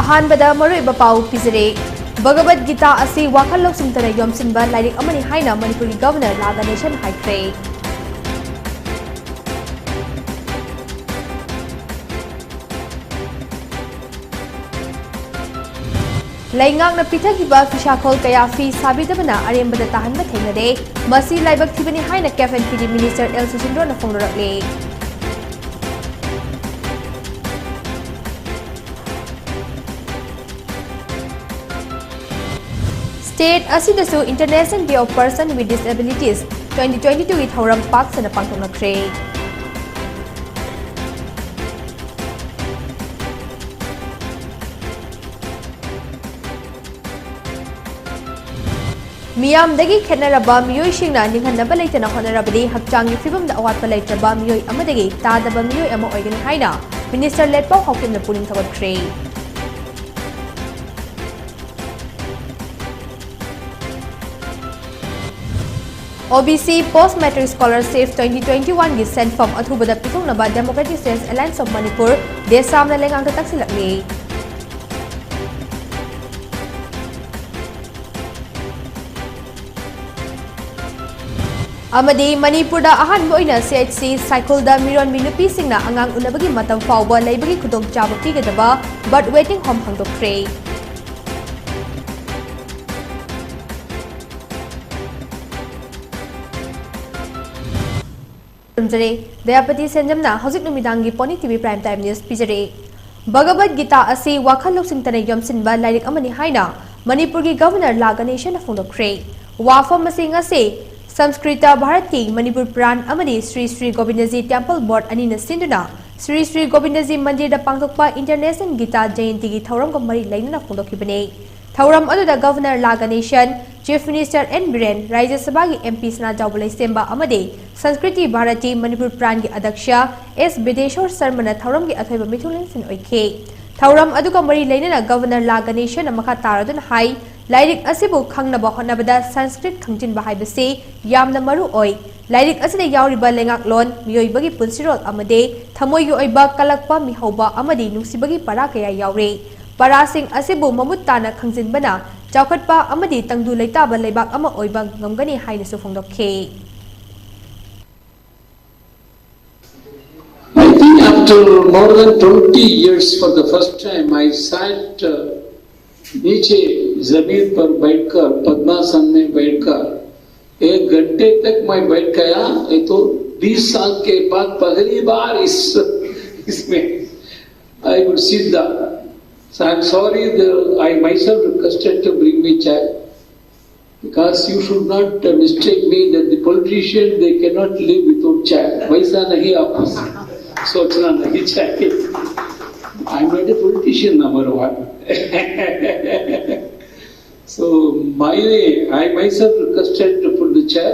अहानबदा मरुइबा पाउ पिजरे भगवद गीता असी वाखल लौसिंगतना योमसिनबा lyric अमनि हाइना Manipuri governor लागा नेशन हाइख्रे लैंगांगना पिथागिबा फिशाखोल कया फी साबिदबना अरेंबदा ताहनबा थेंगदे मसी लाइबक थिबनि हाइना caffeine PD minister L सुसिंद्रोना फोंगरकले State asidasu International Day of Person with Disabilities 2022 gi thauram pak sana pangthoknakre Miyamdagi khenaraba miyoi singna ninghanaba leitana honarabadi hakchangi fibamda awatpa leitraba miyoi amadagi tadaba miyoi ama oigani haina Minister Letpau Hawkimna puning thawakre OBC Post Matric Scholarship 2021 gi sent from athubada pitungna Democratic Students Alliance of Manipur desamna lengang taksilakni amadi Manipur da ahan boina CHC cycle da miron minupi singna angang unabagi matam fawba leibagi khudong chaba pigadaba but waiting home hangdokre दयापति सेंजमना हौजिक नुमिदांगी PONYTV prime time news पिजरे Bhagavad Gita असी वाखल लौसिंगतना योमसिनबा lyric अमनि हाइना Manipur governor लागा nation फोंदोक्रे वाफम मसिंग असे संस्कृत भारत की मणिपुर प्राण अमनि Shri Shri Govindji temple board अनिना सिंदुना Shri Shri Govindji मंदिर दा पांगथोकपा international Gita Jayanti की थौरम को मरी लैनना फोंदोखिबने थौरम अदुदा गवर्नर लागा nation chief minister N Biren Rajya Sabha की एमपी सना जावले सेंबा अमदे संस्कृति भारती मणिपुर प्राण की अध्यक्ष एस विदेश्वर शर्मा थौरम की अथैब मिथुलेंसन ओइखे थौरम अदुगा मरी लैनना गवर्नर लागा नेशन मखा तारदुन हाई लाइरिक असिबु खंगनबा होनबदा संस्कृत खंजिनबा हाइबसे यामना मरु ओइ लाइरिक असिदे यावरिबा लेंगाकलोन मियोइबगी पुंसिरोल अमदे थमोइगी ओइबा कलकपा मिहौबा अमदे नुसिबगी परा कया यावरे परासिंग असिबु ममुत ताना खंजिनबना चौखटपा अमदि तंगदु लेताबा लेबाक अमा ओइबा ngамgani हाइनसु फोंदोखे I think after more than 20 years for the first time I sat नीचे जमीन पर बैठकर पद्मासन में बैठकर 1 घंटे तक मैं बैठ गया ये तो 20 साल के बाद पहली बार इसमें I would sit down. So I'm sorry I myself requested to bring me chai because you should not mistake me that the politicians they cannot live without chai. वैसा नहीं आप सोचना नहीं चाहिए. I'm not a politician number one. So I myself requested to put the chair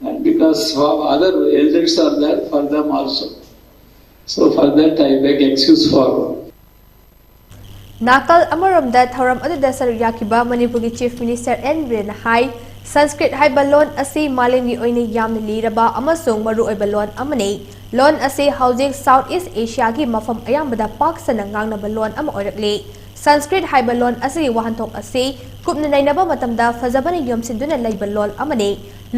and because other elders are there for them also. So for that I beg excuse for. नाकल अमरमदा थौरम अदुदा सरुक याकिबा मणिपुर की chief minister N Biren हाई संस्कृत हाइबा लोन असी मालेमगी ओइने यामना लीरबा अमसुंग मरु ओइबा loan अमने लोन असी हौजिक साउथ ईस्ट एशिया की मफम अयामबदा पाक सना ngangnaba लोन अम ओइरकले संस्कृत हाइबा लोन असी वहनथोक असी कुपना नैनबा मतमदा फजबना योमसिंदुना लैबा लोन अमने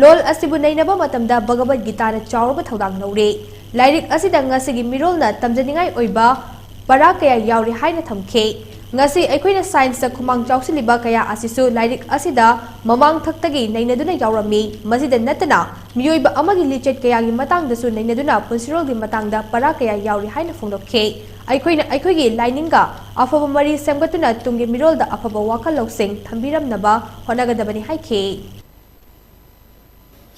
लोल असिबु नैनबा मतमदा भगवद गीता ना चावरबा थौदांग नौरे लाइरिक असिदा ngasiगी मिरोलना तमजनिंगाई ओइबा परा कया यावरि हाइना थमखे ngasi aikoina science da khumang chawsiliba kaya asisu lairik asida mamang thaktagi nainaduna yawrami masida natana miyoiba amagi lichet kaya gi matang da su nainaduna punsirol gi matang da para kaya yawri haina phongdokhe aikoigi lininga afaba mari semgatuna tunggi mirol da afaba wakal loksing thambiram naba honagadabani haikhe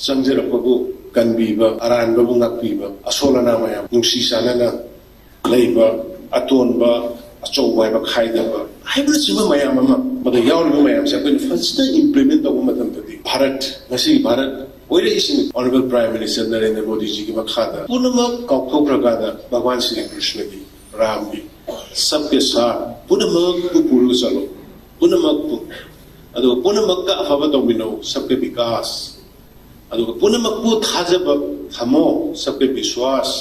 samjarapabu kanbiba aranbabu ngakbiba asolana mayam nungsi sanana leiba atonba achouba ba khaidaba haibra chima mayam ama mada yawrba mayam se koin first implement tawba matam tadi bharat ngasi bharat oire isin honorable prime minister Narendra Modi ji ki makhada punama kaukhopraga da bhagwan Shri Krishna ki ram ki sabke sath punama ku puru chalo punama ku ado punama ka afaba tawbino sabke vikas ado punama ku thajaba thamo sabke vishwas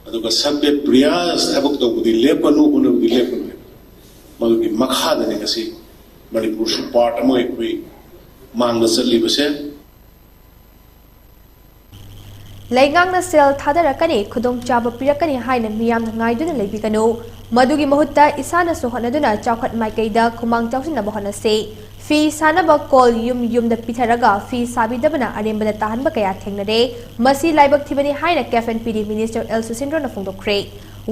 aduga sabbe priyas thabak tawbudi lepanu hunabudi lepanu मदुगी मखादने गसी Manipur से part Amo एकवी मांग चली बसे Laingang sel thadarakani khudong chaba pirakani haina miyam ngaiduna leibikanu madugi mahutta isana sohanaduna chawkhat maikaida khumang chawsina bahana se fi sanaba kol yum da pitharaga fi sabidabana arembada tahanba kaya thengnare masi laibak thibani haina cafe and pd minister el susindro na phongdokre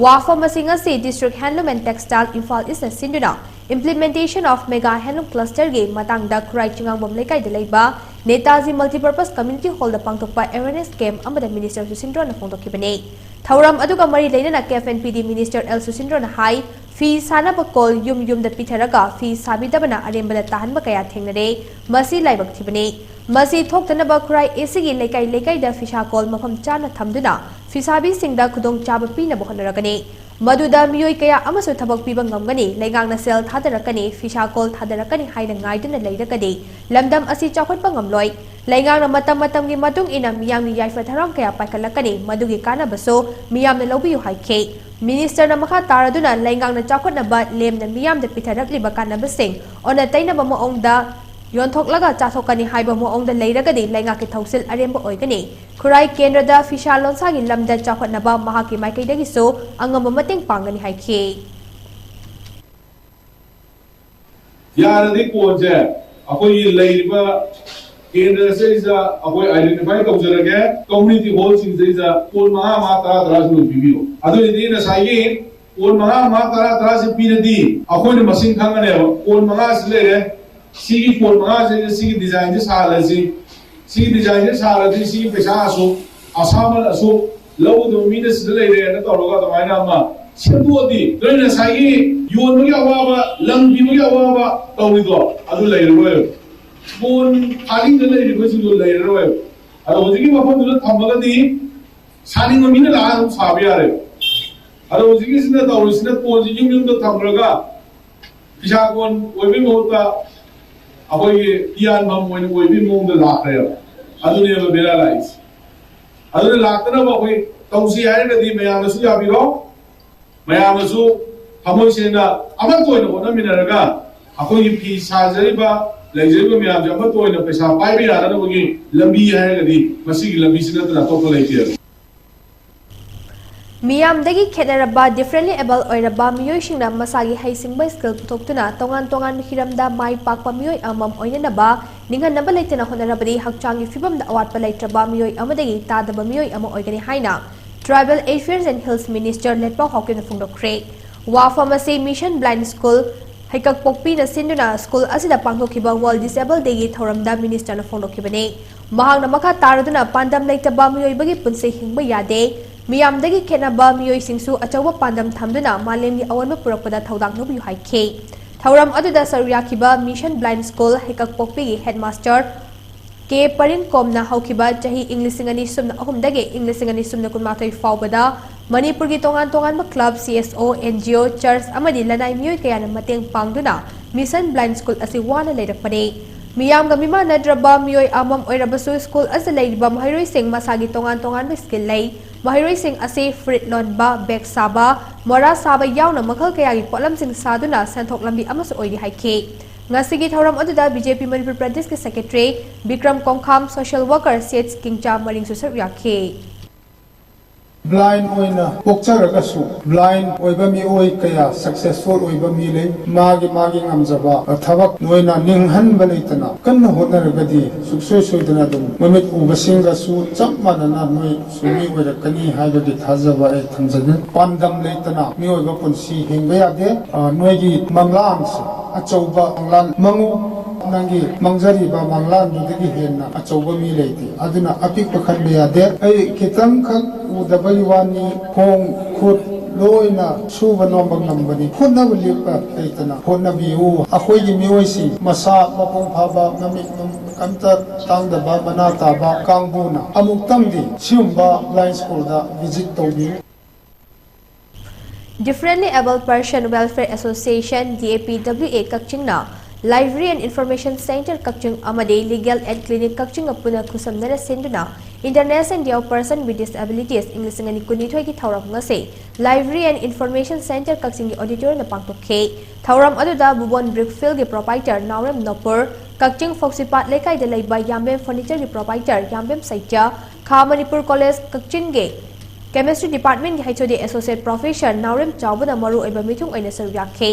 wafa masinga se district handloom and textile infal is na sinduna implementation of mega handloom cluster ge matangda khurai chingang bom lekai de leiba Netaji multipurpose community hall da pangtokpa awareness camp amada minister Susindro na phongdokibane thauram aduga mari leina KFNPD minister El Susindro na hai fi sana bakol yum da pitharaga fi sabidabana arembada tahanba kaya thengnare masi laibak thibane masi thoktanaba khurai esigi lekai da fisha kol mafam chana thamduna fisabi singda khudong chaba pina bohanaragane Maduda miyoi kaya amasu thabak piba ngamgani laigang na sel thadarakani fisha kol thadarakani haina ngaiduna leiragadi lamdam asi chawkhatpa ngamloi laigang na matam gi matung ina miyam gi yaifa tharang kaya paikalakani madugi kanabaso miyam na lobiyu haike minister na makha taraduna laigang na chawkhatna ba lem na miyam da pitharakliba kanabasing ona taina ba moongda Yonthok laga chathokani haiba moongda leiragadi lainga ki thausil aremba oigani Khurai kendra da fisha lonsa gi lamda chawkhatnaba mahaki maikaidagi so angama mateng pangani haike yaradi koje akoi leiba kendra se isa akoi identify tawjarage community hall sing se isa pol ma tara tara su bibiyo adu idi na sai pol ma tara se pinadi akoi ne masing khangane pol ma se le Sigi pol mga sigi design sa halasi sigi design sa halasi sigi pesa aso asama aso lawu do minas dele re na tawga to maina ma sedu odi dole sai yon mu ya wa lang bi mu ya wa tawi do adu lai ro pon ali dele re ko sigi lai ro adu ojigi ma pon do thamaga di sani no mina la sa bi are adu ojigi sina tawri sina pon ji yum do thamraga pisa kon obi mo ta Apoy iyan mam when we be mong the lock there. Adu ne ba bela lights. Adu lock na ba koy tawsi ay na di mayam su ya biro. Mayam su hamoy se na amat toy no na minaraga. Apoy pi sa jari ba lejari ba mayam amat toy na pesa pai bi ara na bogi lambi ay na di masigi lambi sina ta to ko lei Miyam dagi khenaraba differently able oiraba miyoi shingna masagi haisingba skill putoktuna tongan hiramda mai pakpa miyoi amam oinanaba ningan naba leitena honarabadi hakchangi fibamda awatpa leitraba miyoi amadagi tadaba miyoi ama oigani haina Tribal Affairs and Hills Minister Letpa Hawkin phungdokre wa pharmacy mission blind school haikak pokpi na sinduna school asida pangtokhiba world disabled day thoramda minister na phungdokibane mahangna makha taraduna pandam leitaba miyoi bagi punse hingba yade Miyamdagi khenaba miyoi singsu achawa pandam thamduna malemgi awanba purakpada thaudang nobu haike thauram aduda saryakiba mission blind school hekak pokpi gi headmaster ke parin komna haukiba jahi englishingani sumna ahumdagi englishingani sumna kunmathoi faubada manipur gi tongan ma club CSO NGO church amadi lanai miyoi kayana mateng pangduna mission blind school asi wana leirakpane Miyam ga mima nadraba miyoi amam oirabasu school asa leiba mahiroi sing masagi tongan ba skill lei mahiroi sing ase frit lon ba bek saba mora saba yauna makhal kaya gi polam sing saduna santhok lambi amasu oidi haike ngasigi thoram aduda BJP Manipur Pradesh ke secretary Bikram Kongkham social worker Seth Kingcha maring susar yakhe Blind oina pokcharagasu blind oiba mi oi kaya successful oiba mi le magi ngamjaba thabak noina ninghan baleitana kanna honaragadi suksoi soidana dum mamit ubasinga su chapmanana noi sumi oirakani haibagi thajaba e thamjana pandam leitana mi oiba punsi hingba yade noigi manglangs achauba manglan mangu nangi mangjari ba manglan dudagi henna achauba mi leiti aduna apik pakhan be yade ai kitang khak udabai wani hong khut loina suba nombang nambani khutna bulipa leitana khutna biu akhoi gi mioi si masa mapong phaba namik kamta tangda ba banata ba kangbuna amuk tamdi siumba blind school da visit tobi Differently Able Person Welfare Association DAPWA Kakchingna Library and Information Center Kakchung amadi Legal Aid Clinic Kakchung apuna kusamnara senduna International Day of Person with Disabilities English ngani kunithoi ki thauram ngase Library and Information Center Kakchung auditor na pangtokhe thauram aduda Bubon Brickfield gi proprietor Naurem Nopur Kakchung Foxipat lekai de laiba Yambem Furniture gi proprietor Yambem Saitya Kha Manipur College Kakchung ge Chemistry Department gi HOD Associate Professor Naurem Chawbana maru oiba mithung oina saruyakhe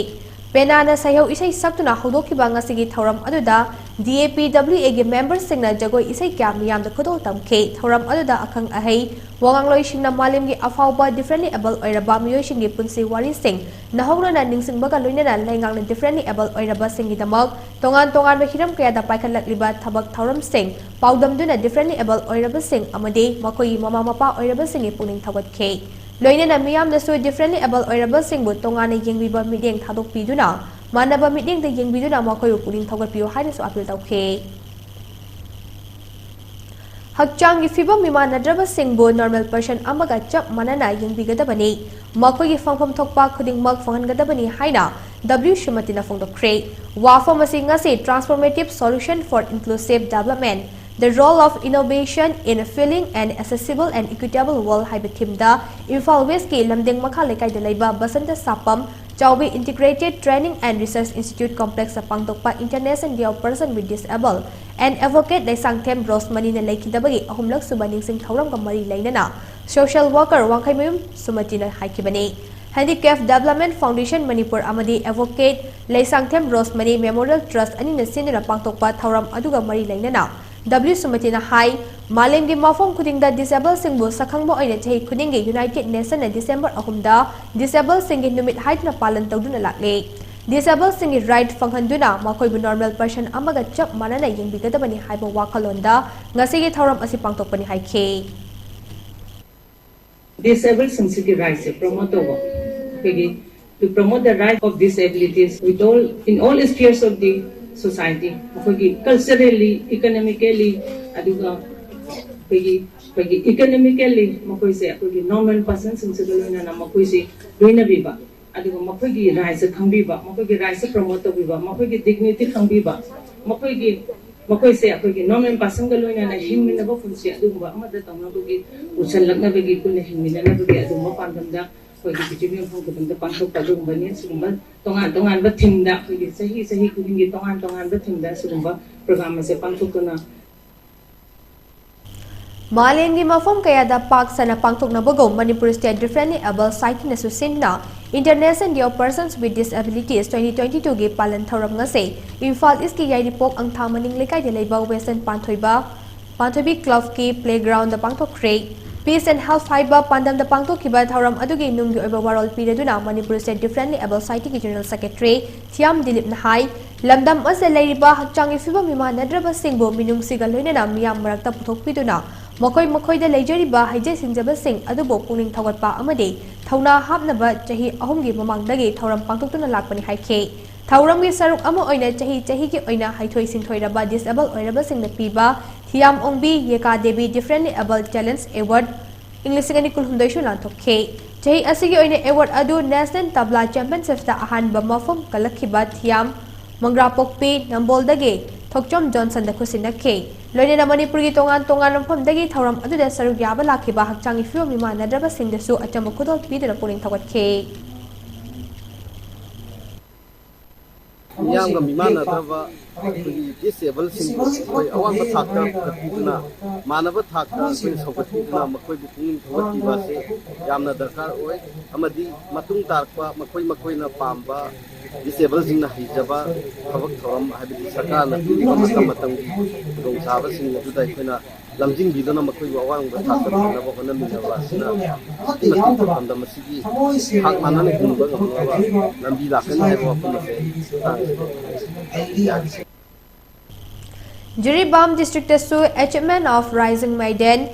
Penana sayo isay saktuna hudokiba ngasigi thauram aduda DAPWA gi members singna jagoi isay kya miyam da khodol tamkhe thauram aduda akhang ahei wangangloi singna malim gi afauba differently able oiraba miyoi singi punsi wari sing nahogna na ningsing baga loinana laingang na differently able oiraba singi damak tongan ba hiram kaya da paikhalakliba thabak thauram sing paudamduna differently able oiraba sing amade makoi mama mapa oiraba singi puning thagatke Loinana miyam na so differently able oirable singbu tongana yengbiba mideng thadok piduna manaba mideng da yengbiduna makoy puning thogatpiyo haina so appeal tawkhe Hakchang gi fibam mimanadraba singbu normal person amaga chap manana yengbigadabani makoy gi fangpham thokpa khuding mak fanghangadabani haina W Shumatina fongdokre wafam asinga se transformative solution for inclusive development The role of innovation in a filling and accessible and equitable world haibathimda Imphal West ki lamdeng makha lekai de laiba Basanta Sapam Chawbi Integrated Training and Research Institute Complex sa pangtokpa International Day of Person with Disability and Advocate Daisangthem Rosmani na laikidabagi ahumlak subaning sing thauram ka mari lainana Social Worker Wangkhaimyum Sumatina haikibani Handicap Development Foundation Manipur amadi Advocate Daisangthem Rosmani Memorial Trust ani na sinuna pangtokpa thauram aduga mari lainana W Sumatina Hai Malemgi Mafong Kudingda Disabled Singbu Sakhangbo Oina Chahi Kudingi United Nations na December ahumda Disabled Singi Numit Haitna Palan Tawduna Lakle Disabled Singi Right Fanghanduna Makoy Normal Person Amaga Chap Manana Yengbigadabani Haiba Wakalonda Ngasigi Thauram Asi Pangtokpani Haike Disabled Singsi rights promote to promote the right of disabilities with in all spheres of the society culturally economically aduga economically makoi se normal person singsigalona na makoi se loina biba aduga makoi gi rights khangbiba makoi gi rights promote biba makoi gi dignity khangbiba makoi se normal person galona na himina ba funsi aduga amada tamna gi usal lagna bagi kun himina na bagi aduga pandamda koi bijimi phong kudang pangsok padung bani sumba tongan ba thimda koi sahi kuding tongan ba thimda sumba program se pangsok na Malengi mafom kaya da pak sana pangtok na bagong Manipur State Differently Able Society na susinna International Day of Persons with Disabilities 2022 gi palan thauram ngase Imphal East ki yairipok ang thamaning lekay de laiba Western Panthoibi Club ki playground da pangtok create Peace and Health Fiber Pandam the Pangto Kiba Thauram Adugi Nungi over Warol Piraduna Manipur State Differently Able Society ki General Secretary Thiam Dilip Nahai Lamdam Asa Lairiba Hakchangi Fiba Mima Nadraba Singbo Minung Sigaluna Miyam Marakta Putok Piduna Makoi da Lajariba Haje Sinjaba Sing Adubo Puning Tawatpa Amade Thauna Hapnaba Chahi Ahumgi Mamangdagi Thauram Pangtokuna Lakpani Haike Thauram gi saruk amo oina chahi ki oina haithoi sinthoi raba disable oiraba singna piba Thiam Ongbi Yeka Devi Differently Able Challenge Award English ngani kulhumdai shu lanthokhe chahi asigi oina award adu National Tabla Championship ta ahan ba mafum kalakhiba Thiam Mangrapokpi Namboldagi Thokchom Johnson da khusinakhe loina Manipur gi tongan rampham dagi thauram adu da saruk yaba lakhiba hakchangi fiu mima nadraba singda su acham khodol pidura puning thawathe Yang mimana tava disable sing koi awang bathakta katuna manaba thakta koi sokatuna makoi buking thawati base yamna darkar oi amadi matung tarpa makoi na pamba disable sing na hijaba thawak thoram habiti sarkar na matam dong saba sing dudai koina lamjing bidona makoi awang bathakta na ba kona minaba sina matung panda masigi hak manane kunba ngaba lambi lakan hai wa pun Jiribam District Su Achievement of Rising Maiden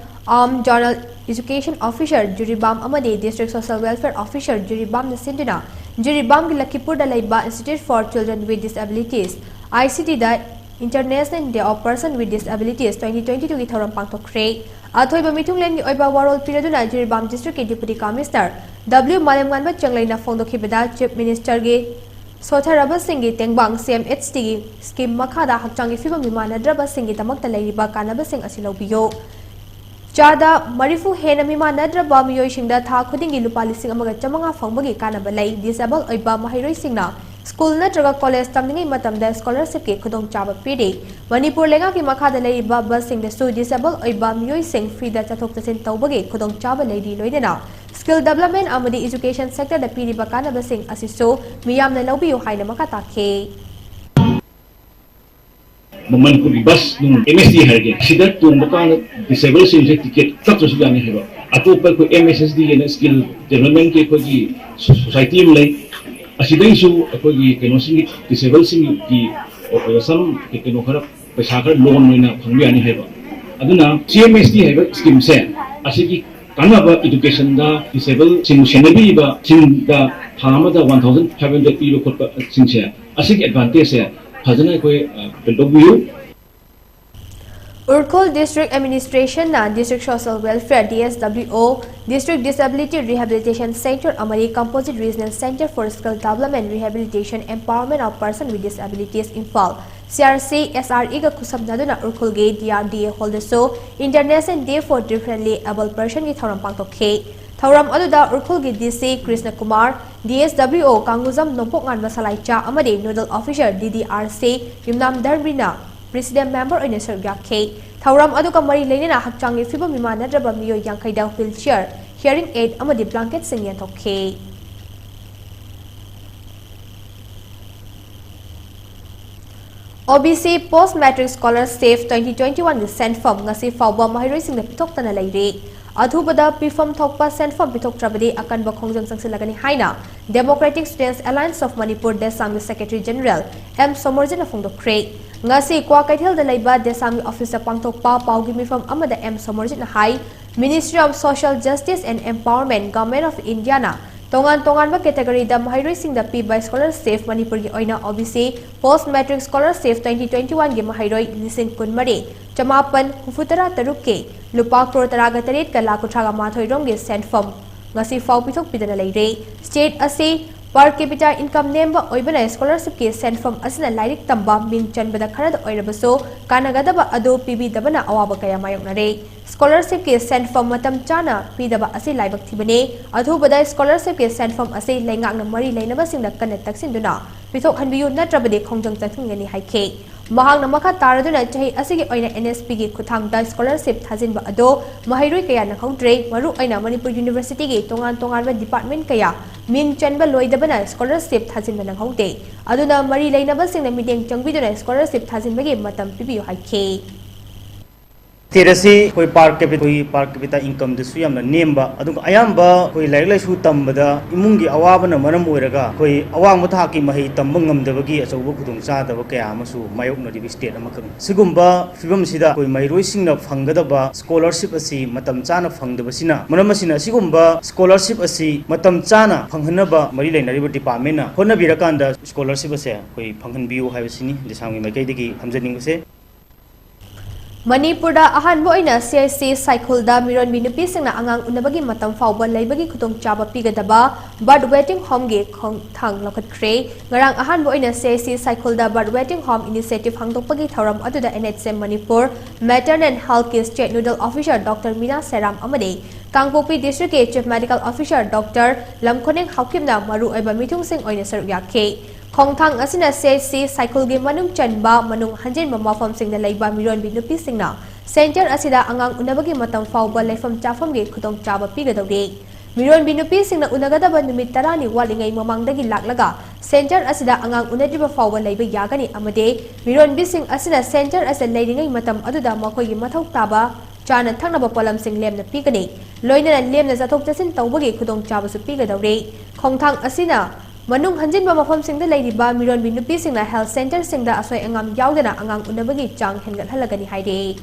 Journal Education Officer Jiribam Amadi District Social Welfare Officer Jiribam Sinduna Jiribam Lakipur Dalaiba Institute for Children with Disabilities ICT da International Day of Person with Disabilities 2022 ki thoram pangtokre athoi ba mitunglen gi oiba warol piraduna Jiribam District ki Deputy Commissioner W Malemganba Changlaina Fongdokibada Chief Minister gi सोथरबसिंगी तेंगबांग CMHT scheme मखादा हक्चांगी फिबम मिमानद्रबसिंगी दमक्ता लेरिबा कानबसिंग असि लौबियो चादा मरिफु हेना मिमानद्रबा मियोइसिंगदा था खुदिंगी लुपा लिसिंग अमगा चमंगा फंगबगी कानबा लै डिसेबल ओइबा महिरोइसिंगना स्कूल नत्रगा कॉलेज तमनिंगी मतमदा स्कॉलरशिप के खुदोंग चाबा पीरी मणिपुर लेंगा की मखादा लेरिबा बससिंगदसु डिसेबल ओइबा मियोइसिंग फ्रीदा चथोक चसिन तौबगी खुदोंग चाबा लेरि लोइदेना स्किल डेवलपमेंट अमदी एजुकेशन सेक्टर दा पीरिबा कानबसिंग असिसु मियामना लौबियो हाइना मखा ताखे Manipuri bus nung MSD harge sida tungba kan disable sin se ticket tak so sigani heba atopa ko MSSD na skill development ke ko gi society में lai asida isu ko gi keno sin disable sin ki sam ke keno khara paisa khar loan noina phangbi ani heba aduna CMSD heba scheme se asigi kanaba education da disable sin senabi ba sin da thama da 1500 euro khotpa sin se asigi advantage se Hazana koi Beldogu Urkhol District Administration na District Social Welfare DSWO District Disability Rehabilitation Center Amari Composite Regional Center for Skill Development Rehabilitation Empowerment of Persons with Disabilities Imphal CRC SRE ga kusabnaduna Urkhol ge DRDA holdeso International Day for Differently Able Person gi thoram pangtokhe Thauram aduda Urkhol gi DC Krishna Kumar DSWO Kanguzam Nompok ngan Masalaicha amade Nodal Officer DDRC Yumnam Dharmina President Member oina sergya ke Thauram aduka mari leinena hakchangi fiba mimana draba miyo yangkhaida wheelchair hearing aid amade blanket sing yanthokhe OBC Post Matric Scholarship 2021 gi sent form ngasi fawba mahiroi sing na pitok tana leire Adhubada Pifam Thokpa Senfam Pitok Trabadi Akan Bakongjang Sangsilagani Haina Democratic Students Alliance of Manipur Desami Secretary General M. Somorjin Afungdo Kre Ngasi Kwa Kaithel the Laiba Desami Officer Pangtokpa Paugi Mifam Amada M. Somorjin Hai Ministry of Social Justice and Empowerment Government of Indiana Tongan ba category da mahiroi sing da P by Scholarship Manipur gi oina OBC Post Matric Scholarship 2021 gi mahiroi lising kunmari Chamapan Hufutara Taruke Lupa Crore Taraga Tarit ka Lakutraga Mathoi Rom gi sent form ngasi fau pithok pidana leire state ase per capita income nemba oibana scholarship ke sent form asina lairik tamba min chanbada kharada oirabaso kanagadaba ado PB dabana awaba kaya mayoknare scholarship ke sent form matam chana pidaba ase laibak thibane adhubada scholarship ke sent form ase laingakna mari leinaba singda connect taksinduna pithok hanbiyu natrabade khongjang tathingani haike mahangna makha taraduna chahi asigi oina NSP gi khuthangda scholarship thajinba ado mahiroi kaya na khongdre maru aina Manipur University gi tongan department kaya min chanba loidabana scholarship thajinba na khongde aduna mari leinaba singna meeting changbiduna scholarship thajinba gi matam pibiyo haike Terasi koi park capita income desu yamna nemba adung ayamba koi lailai su tambada imungi awabana maram oiraga koi awang mutha ki mahi tambang ngamdabagi achobu khudung cha daba kaya amasu mayok no dibi state amakam sigumba fibam sida koi mairoi singna phangadaba scholarship asi matam chana phangdaba sina maram asina sigumba scholarship asi matam chana phanghanaba mari lainariba department na honna birakanda scholarship ase koi phanghanbiu haibasini desamgi makai digi hamjaning ase Manipur da ahan bo ina CIC cycle da miron binupi singna angang unabagi matam fawba laibagi khutong chaba pigadaba bird waiting home ge khong thang lokat kre ngarang ahan bo ina CIC cycle da bird waiting home initiative hangdokpagi thoram aduda NHM Manipur maternal and health care state nodal officer Dr. Mina Seram amade Kangpopi district ke chief medical officer Dr. Lamkhoneng Haukimna maru oiba mithung sing oina saruk yakhe Khongthang asina CIC cycle ge manung chanba manung hanjen mafam singda laiba miron binupi singna center asida angang unabagi matam fawba laifam chafam ge khutong chaba pigadawre miron binupi singna unagadaba numit tarani walingai mamangdagi laklaga center asida angang unadiba fawba laiba yagani amade miron bising asina center asa leiringai matam aduda makoi gi mathau taba chana thangnaba polam sing lemna pigani loinana lemna jathok jasin tawbagi khutong chaba su pigadawre khongthang asina Manung hanjin ba mafam singda leiriba miron binupi singna health center singda asoi angam yaudana angang unabagi chang hengat halagani haide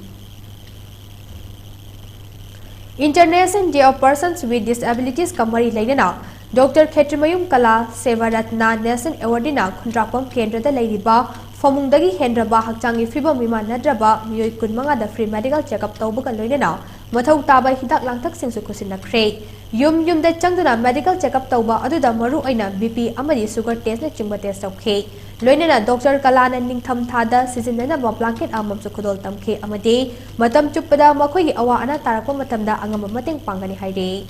International Day of Persons with Disabilities kamari leirana Dr. Khetrimayum Kala Sevaratna National Awardina khundrakpam kendra da leiriba famungdagi hendraba hakchangi fiba mima nadraba miyoi kunmanga da free medical checkup tawbuga loinana mathau taba hidak langthak singsu khusinakre yumda changduna medical checkup tauba aduda maru aina BP amadi sugar test na chingba test tauke loinana doctor kalana ningtham thada seasonana ba blanket amam su khudol tamke amadi matam chuppada makhoi gi awa ana tarakpa matamda angam mateng pangani haire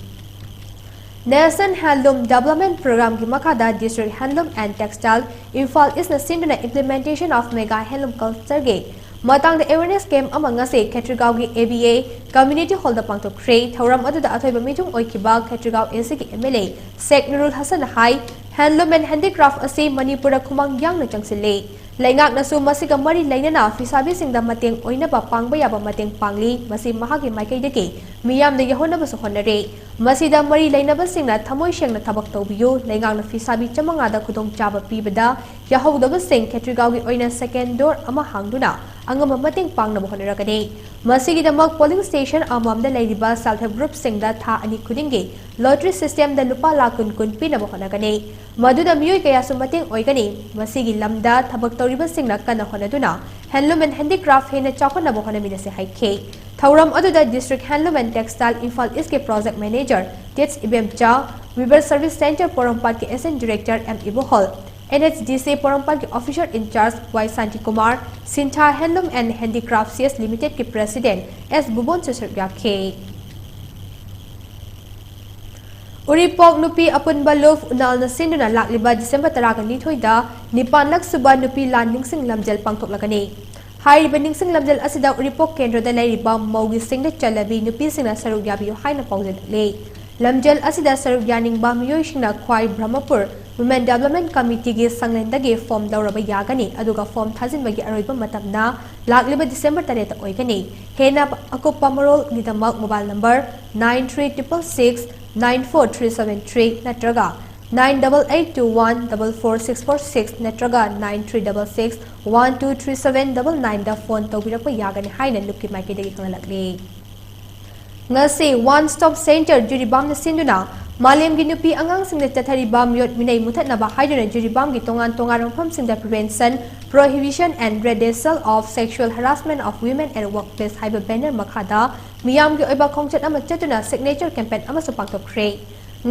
National Handloom Development Program ki makada District Handloom and Textile Imphal is na sinduna implementation of mega handloom culture ge matang the awareness camp among us Ketrigao gi ABA community hall da pangtok kre thoram adu da athoi bamitung oikiba Ketrigao NC ki MLA Sheikh Nurul Hasan Hai handloom and handicraft ase Manipur khumang yang na changsile laingak na su masiga mari lainana fisabi singda mateng oina ba pangba ya ba mateng pangli masi mahagi maikai deke miyam de yahona ba sohonare masida mari laina ba singna thamoi shengna thabak tawbiyo laingak na fisabi chamanga da khudong chaba pibada yahauda ba sing Ketrigao gi oina second door ama hangduna angam mateng pangna ba honaragani masigi damak polling station amam da lairiba self help group singda tha ani khudinge lottery system da lupa lakun kun pina ba honagani maduda miyoi kaya sumateng oigani masigi lamda thabak tawriba singna kana honaduna handloom and handicraft hena chakona ba honamina se haike thauram aduda district handloom and textile Imphal East ke project manager Tets Ibemcha Weaver service center Porompat ke SN director M Ibohol NHDC Porompat ke officer in charge Y Santi Kumar Sintha Handloom and Handicraft CS Limited ke president S Bubon Susargake Uripok nupi apun baluf unal na sinduna lakliba December 12 da nipan lak suba nupi lan ningsing lamjal pangtok lagani hai ningsing lamjal asida uripok kendra da lairiba maugi singda chalabi nupi singna sarugya bi haina paujin le lamjal asida sarugya ning ba miyoy singna khwai Brahmapur Women Development Committee ge sanglendage form lauraba yagani aduga form thajin bagi aroiba matamna lakliba December 3 oigani hena akoppa marol nidamak mobile number 9366 94373 natraga 9881444646 natraga 9366 123799 da phone tawbirakpa yagani haina lukki maike degi khangalakli ngasi one stop center juribam na sinduna malem gi nupi angang singda chathari bam yot minai muthatna ba haiduna juribam gi tongan tongan rangpham singda prevention prohibition and redressal of sexual harassment of women at workplace haiba banner makhada miyam gi oiba khongchat ama chatuna signature campaign ama su pangtok khre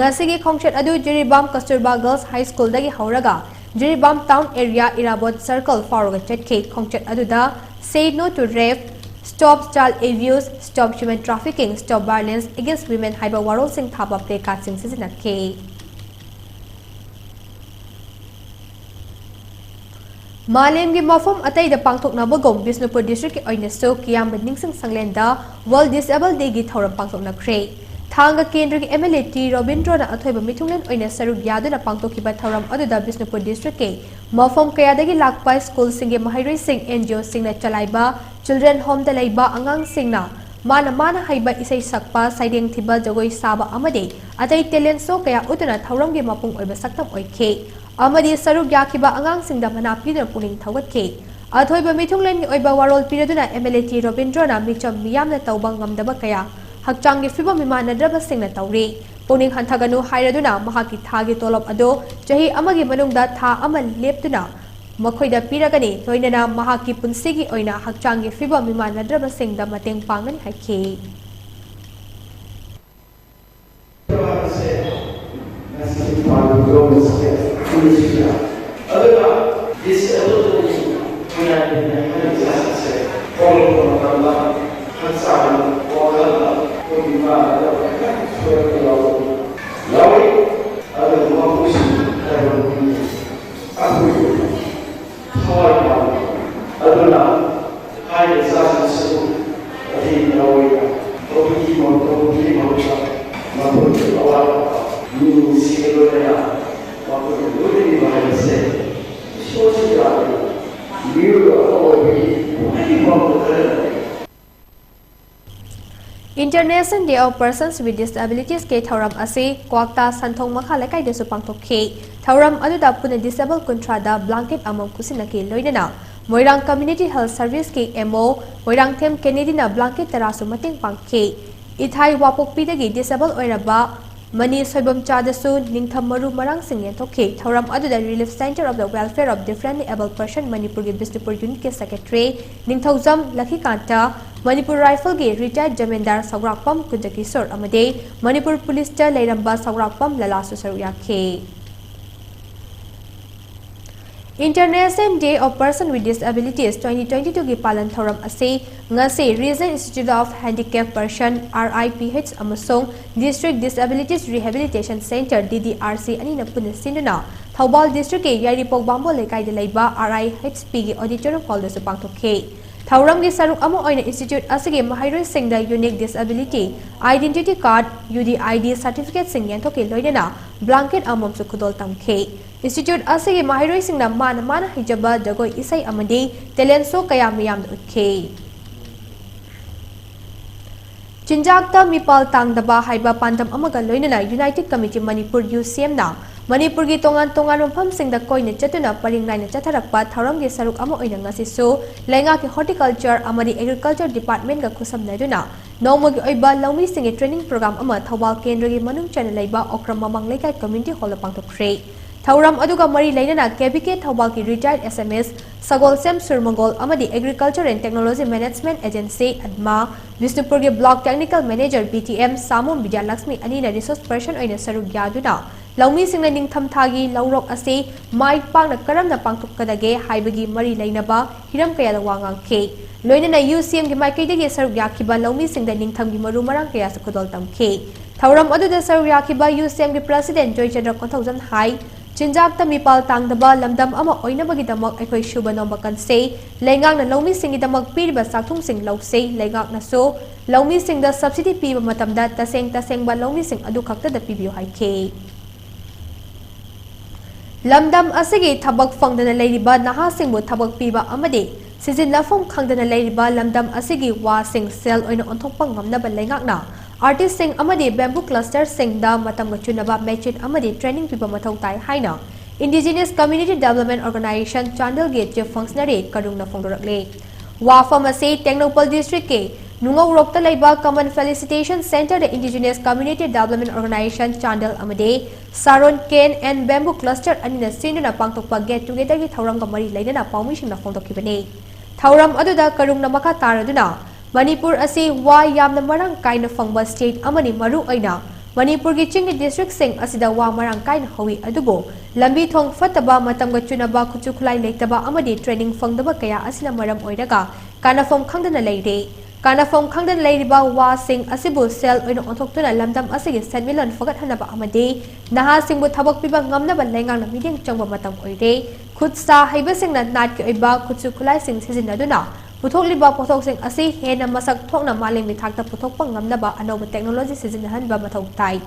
ngasi gi khongchat adu juribam Kasturba Girls High School dagi hauraga juribam town area Irabot circle faruga chatke khongchat adu da say no to rape stop child abuse stop human trafficking stop violence against women haiba warol sing thaba play card sing sizinake Malem gi mafum atai da pangthok na bagom Bisnupur district ki oina so kiyam badning sing sanglenda World Disabled Day gi thoram pangthok na kre thanga kendra ki MLA T Robindro na athoiba mithunglen oina saruk yaduna pangthok ki ba thoram aduda Bisnupur district ke mafum kaya dagi lakpa school singe mahairoi sing NGO sing na chalaiba children home da laiba angang sing na mana haiba isai sakpa saideng thiba jagoi saba amade atai talent so kaya utuna thoram gi mapung oiba saktam oike amadi saruk yakiba angang singda mana pidar puning thawatke athoiba mithunglen gi oiba warol piraduna MLA T Robindro na micham miyamna tawbang ngamdaba kaya hakchang gi fiba mimana draba singna tawri puning hanthaganu hairaduna mahaki thagi tolop ado chahi amagi manungda tha amal leptuna makhoida piragani loinana mahaki punsigi oina hakchang gi fiba mimana draba singda mateng pangan haike International Day of Persons with Disabilities ke thauram ase kwakta santhong makha lakai de su pangthokhe thauram aduda puna disabled kontrada blanket amam kusinake loinana Moirang Community Health Service ke MO Moirang Them Kennedy na blanket tarasu mateng pangkhe ithai wapok pidagi disabled oiraba Mani Soibam Chadasu Ningtham Maru Marang Singh Tokhe thauram aduda Relief Center of the Welfare of Differently Able Person Manipuri Bisnupur Unit ke Secretary Ningthaujam Lakhikanta Manipur Rifle की retired जमींदार सौराकपम कुंजकिशोर अमदे Manipur police चा लेरंबा सौराकपम ललासु सरुयाखे International Day of Person with Disabilities 2022 की पालन थौरम असे ngasi Regional Institute of Handicapped Person RIPH अमसोंग District Disabilities Rehabilitation Center DDRC अनि न पुन सिनुना Thoubal district के यारीपोक बांबो लेकाई दे लेबा RIHP की ऑडिटोरियम हॉल दसु पांगथोखे थौरम की सरुक अमो ओइना इंस्टीट्यूट असिगे महाइरोय सिंगदा unique disability identity card UDID certificate सिंग यंथोके लोइना ब्लैंकेट अमम सु खुदोल तमखे इंस्टीट्यूट असिगे महाइरोय सिंगना मान हिजबा जगोय इसै अमदे टैलेंट शो कया मियाम उखे चिंजाकता मिपाल तांगदबा हाइबा पांदम अमगा लोइना यूनाइटेड कमिटी मणिपुर UCM ना मणिपुर की तोंगान मफम सिंगदा कोइने चतुना परिंग लाइन चथरकपा थौरम के सरुक अमो ओइना ngasisu लेंगा के हॉर्टिकल्चर अमदी एग्रीकल्चर डिपार्टमेंट का खुसमनादुना नौमगी ओइबा लौमी सिंगे ट्रेनिंग प्रोग्राम अमा थौबाल केंद्र की मनुंग चन लेबा ओक्रम ममंग लेकाय कम्युनिटी हॉल पांगथोखरे थौरम अदुगा मरी लेना केबीके थौबाल की रिटायर्ड SMS सगोलसेम सुरमंगोल अमदी agriculture and technology management agency अदमा विष्णुपुर के ब्लॉक टेक्निकल मैनेजर BTM सामुम विद्यालक्ष्मी अनिना रिसोर्स पर्सन ओइना सरुक यादुना लौमी सिंगना निंगथम थागी लौरोक असे माइ पांगना करमना पांगथोकदगे हाइबगी मरी लेनबा हिरम कया वांगांखे लोइना UCM की माइकैदगे सरुक याखिबा लौमी सिंगदा निंगथम की मरु मरांग कया सखुदोल तमखे थौरम अदुदा सरुक याखिबा UCM के प्रेसिडेंट जॉयचंद्र कोथौजन हाई चिंजाकता मिपाल तांगदबा लमदम अमा ओइनबगीदमक अखोय शुबा नोंबा कंसे लेंगांगना लौमी सिंगीदमक पीरिबा साथुंग सिंग लौसे लेंगांगना सो लौमी सिंगदा सब्सिडी पीबा मतमदा तसेंगबा लौमी सिंग अदु खक्तदा पीबियो हाइखे लमदम असिगी थबक फंगदना लेरिबा नहासिंगबु थबक पीबा अमदे सिजिनलाफम खंगदना लेरिबा लमदम असिगी वासिंग सेल ओइना ओंथोकपा ngamnaba लेंगाकना आर्टिस्ट सिंग अमदे बैम्बू क्लस्टर सिंगदा मतम चुनबा मैचिन अमदे ट्रेनिंग पीबा मथौ ताई हाइना indigenous community development organisation Chandel गे चीफ फंक्शनरी करुंगना फोंदोरकले वाफम असे टेक्नोपल डिस्ट्रिक्ट के नुंगौरोक्ता लेबा common felicitation centre the indigenous community development organisation Chandel अमदे सारोन केन एंड बैम्बू क्लस्टर अनिना सिंदना पांगथोकपा गेट टुगेदर की थौरम मरी लेना पाउमिसिंगना फोंदोकिबने थौरम अदुदा करुंगना मखा तारदुना मणिपुर असी वा यामना मरंग काइना फंगबा स्टेट अमनि मरु ओइना मणिपुर की चिंग डिस्ट्रिक्ट सिंग असिदा वा मरंग काइना हवी अदुबो लंबी थोंग फतबा मतमगा चुनबा खुचु खुलाई लेतबा अमदि ट्रेनिंग फंगदबा कया असिना मरम ओइरगा कानाफम खंगदना लेरे कानाफम खंगदना लेरिबा वा सिंग असिबु सेल ओइना ओंथोक्तुना लमदम असिगे सेनमिलन फगत हनबा अमदि नहा सिंगबु थबक पिबा ngamnaba लेंगांगना मिदेंग चंगबा मतम ओइरे खुदसा हैबसिंगना नाट के ओइबा खुचु खुलाई सिंग सिजिनदुना पुथोकलिबा पोथोकसिंग असी हेना मसक थोकना मालें मिथाकता पुथोकपा ngamnaba अनोब टेक्नोलॉजी सिजिनहनबा मथौ ताई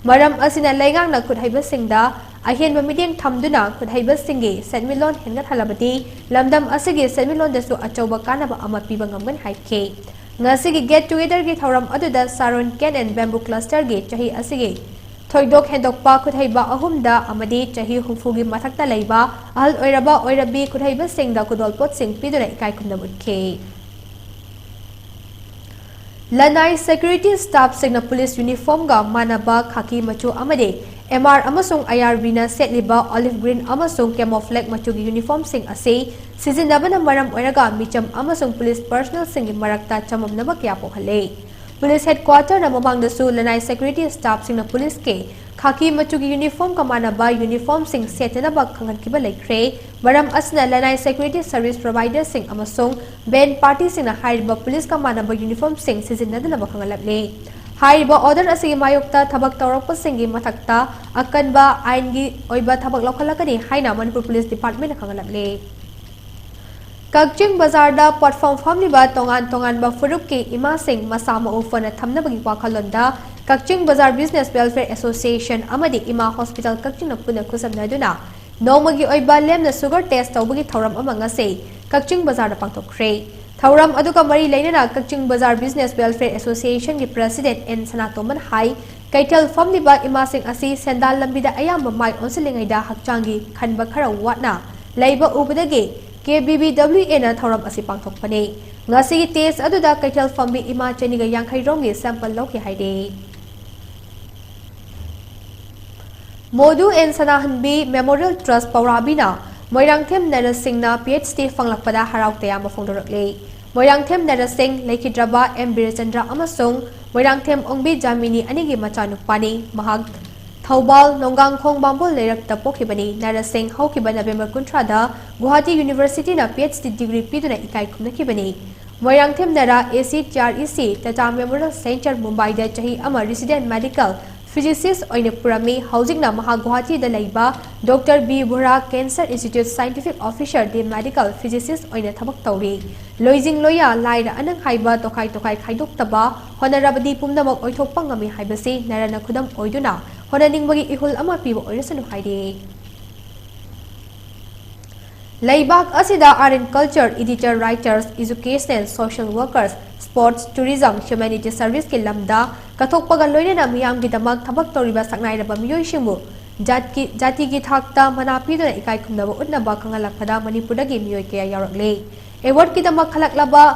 मरम असिना लेंगांगना खुदहैबसिंगदा अहेनबा मिदेंग थमदुना खुदहैबसिंगे सेनमिलोन हेनगत हलबदी लमदम असिगे सेनमिलोन दसु अचौबा कानबा अमा पिबा ngamगन हाइखे ngasi get together ki thauram aduda saron ken and bamboo cluster ge chahi asige thoidok hendokpa kuthaiba ahumda amadi chahi humfu gi mathakta leiba ahal oiraba oirabi kuthaiba singda kudolpot sing pidura ikai kumna mutke lanai security staff singna police uniform ga manaba khaki machu amade MR amasung IRB na setliba olive green amasung camouflage machu gi uniform sing ase सिजिनबना मरम ओइरगा Mitcham अमसुंग police personal सिंग मरक्ता चममनबा क्या पोखले police headquarter न ममांगदसु लनाई security staff सिंग police के खाकी मचु की uniform कमानबा uniform सिंग सेटनबा खंगनकिबा लेख्रे मरम असना लनाई सिक्योरिटी सर्विस प्रोवाइडर सिंग अमसुंग बेन पार्टी सिंग हाइरबा पुलिस कमानबा यूनिफॉर्म सिंग सिजिनदनबा खंगलबले हाइरबा ऑर्डर असिगे मायोक्ता थबक तौरप सिंगी मथक्ता अकनबा आइनगी ओइबा थबक लखलकनी हाइना मणिपुर पुलिस डिपार्टमेंट खंगलबले कक्चिंग बाजार दा प्लेटफॉर्म फमलिबा तोंगान फुरुक के इमा सिंह मसा मउ फना थमनबगी वाखलंदा कक्चिंग बाजार बिजनेस वेलफेयर एसोसिएशन अमदी इमा हॉस्पिटल कक्चिंग पुना खुसमनादुना नौमगी ओइबा लेमना सुगर टेस्ट तौबगी थौरम अमंगसे कक्चिंग बाजार दा पांगथोखरे थौरम अदुगा मरी लेना कक्चिंग बाजार बिजनेस वेलफेयर एसोसिएशन की प्रेसिडेंट एन सनातोमन हाई कैथल फमलिबा इमा सिंह असि सेंदाल लंबिदा अयाम माइ ओनसिलिंगैदा हक्चांगी खनबा खरा वाटना लेबा उबदगे KBBWA na thauram asi pangthokpane ngasi test aduda kaital fambi ima cheniga yankhai romgi sample lokhi haide Modu and Sanahanbi Memorial Trust Paurabina Moirangthem Narasingna PhD fanglakpada harauk tayama phongdorakle Moirangthem Narasing Lekidraba M Birachandra amasung Moirangthem Ongbi Jamini anigi machanupani mahag Thaubal Nongang Khong Bambol Lerak Tapokibani Narasing Haukiba November Kuntrada Guwahati University na PhD degree piduna ikai kumnakibani Moirangthem Nara ACTREC Tata Memorial Center Mumbai da chahi ama resident medical physicist oine purami housing na maha Guwahati da laiba Dr. B Bura Cancer Institute scientific officer de medical physicist oine thabak tawri Loijing loya laira anang haiba tokai khaidok taba honarabadi pumnamak oithokpa ngami haibasi narana khudam oiduna honaningbagi ihul ama pibo oirasanu haide Laibak asida art and culture editor writers education social workers sports tourism humanity service ke lamda kathokpaga loinena miyam gi damak thabak toriba saknai raba miyoi shimu jati gi thakta manapi dona ikai khumnaba utnaba khangalakpada manipur gi miyoi ke yarakle award ki damak khalaklaba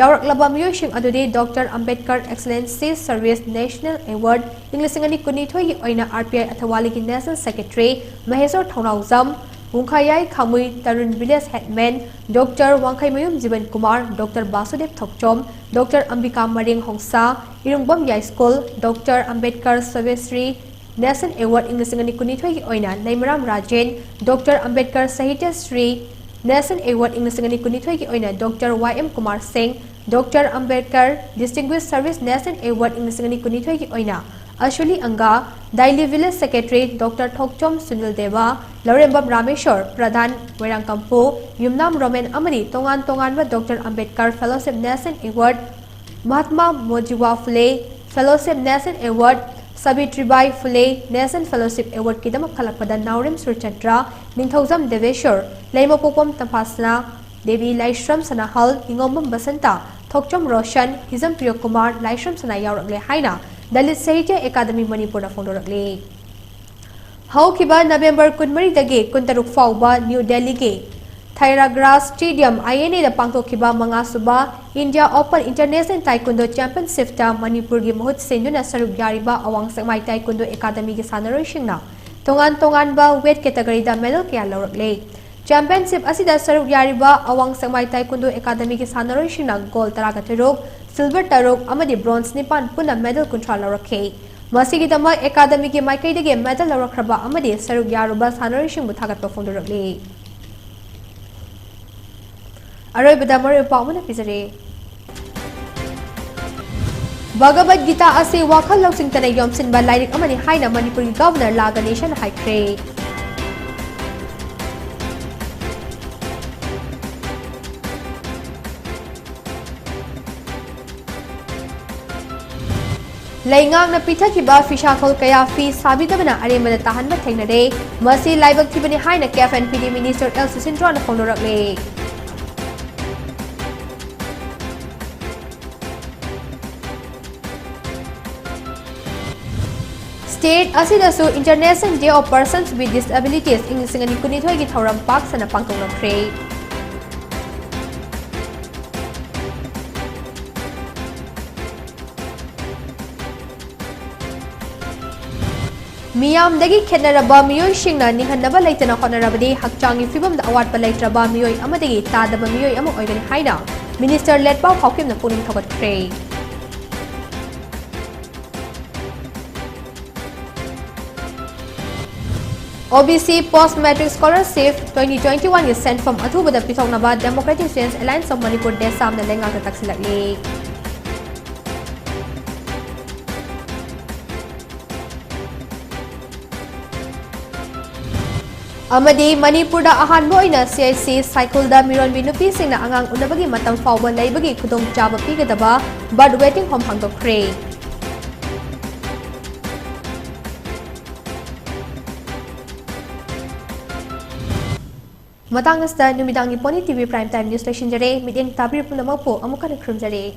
yauraklaba miyoi shing adudi Dr. Ambedkar Excellency Service National Award inglisingani kunithoi gi oina RPI athawali gi national secretary Maheswar Thaunawjam Wungkhayai Khamui Tarun Village Headman Dr. Wangkhai Mayum Jiban Kumar Dr. Basudev Thokchom Dr. Ambika Maring Hongsa Irungbam Yai School Dr. Ambedkar Servicery National Award inglisingani kunithoi gi oina Naimaram Rajen Dr. Ambedkar Sahitya Shri National Award inglisingani kunithoi gi oina Dr. YM Kumar Singh Dr. Ambedkar Distinguished Service National Award inglisingani kunithoi gi oina Ashuli Anga Daily Village Secretary Dr. Thokchom Sunil Deva Laurembam Rameshwar Pradhan Werangkampu Yumnam Roman Amari Tongan Tonganba Dr. Ambedkar Fellowship National Award Mahatma Mojiwa Phule Fellowship National Award Sabitribai Phule National Fellowship Award Kidamak Khalakpada Naurem Surchandra Ningthaujam Deveshwar Leimapopom Tampasna Devi Laishram Sanahal Ingombam Basanta Thokchom Roshan Hizam Priyakumar Laishram Sana Yaurakle Haina Dalit Sahitya Academy Manipur na fondorakle Haukiba November 13 dagi kuntaruk fauba New Delhi ge Thairagrass Stadium INA da pangthokiba manga suba India Open International Taekwondo Championship ta Manipur gi mahut senduna saruk yariba awang sakmai Taekwondo Academy gi sanaroi singna tongan ba weight category da medal kya laurakle Championship asida saruk yariba awang sakmai Taekwondo Academy gi sanaroi singna gold 13 silver 3 amadi bronze 9 puna medal kuntra laurakhe masigi dama academy gi maikai dege medal laurakraba amadi saruk yaruba sanaroi singbu thagatpa fondorakle Aroi badamar upamana pizare Bhagavad Gita ase wakhal lausing tanai yomsin ba lairik amani haina Manipuri governor La Ganeshan haikre Laingang na pithakiba fishakol kaya fi sabidabana aremana tahanba thengnare masi laibak thibani haina KFNPD Minister L Susindra na fondorakle State asidasu International Day of Persons with Disabilities inglisingani kunithoi gi thoram pak sana pangtongrakre Miyam dagi khenaraba miyoi shingna ninghanaba leitana honarabadi hakchangi fibam da awatpa leitraba miyoi amadagi tadaba miyoi ama oigani haina Minister Letpau Hawkim na puning thogatkre OBC Post Matric Scholarship 2021 is sent from Athubada Pithognaba Democratic Students Alliance of Manipur Desam na lenga ka taksilakli Amadi Manipur da ahanbo ina CIC cycle da miron binupi sing na angang unabagi matam fawba laibagi khudong chaba pigadaba but waiting home hangdokre Matang asta numidangi PONYTV Prime Time News Station jare midin tabir punamapo amukan khrum jare